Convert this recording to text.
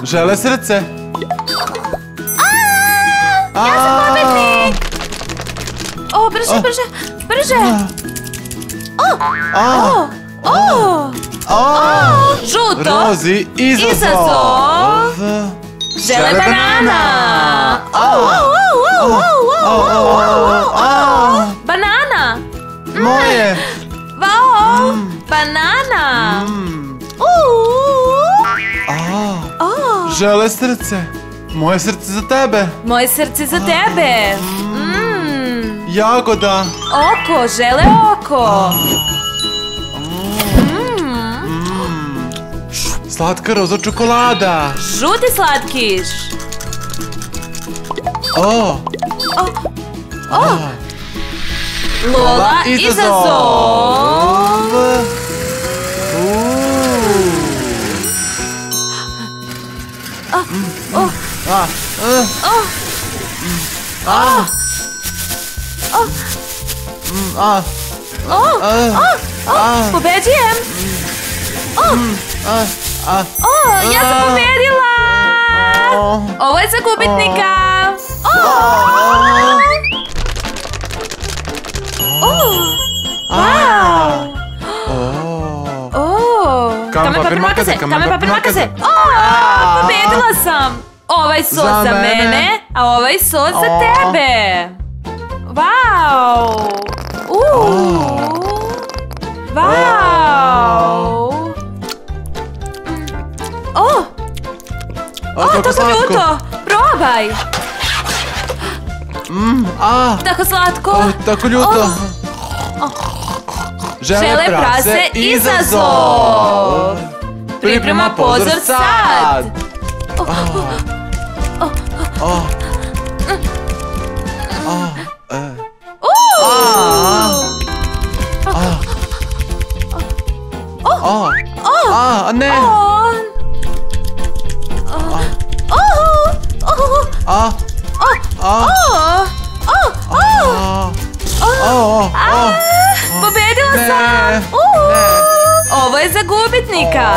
Žele srce. Ja sam pobednik. O, brže, brže, brže. Žuto. Rozi, Izazov. Žele banana. Banana. Moje. Wow, banana. Žele srce. Moje srce za tebe. Moje srce za tebe. Jagoda. Oko, žele oko. Slatka roza čokolada. Žuti slatkiš. Lola, izazov. Pobeđujem. Ja sam pobedila. Ovo je za gubitnika. Kamen, papir, makaze. Kamen, papir, makaze. Pobedila sam. Ovaj sos za mene, a ovaj sos za tebe. Wow. Wow. Tako ljuto. Probaj. Tako slatko. Tako ljuto. Žele prase, izazov. Priprema pozor sad. Ne. Pobedila sam. Ovo je za gubitnika.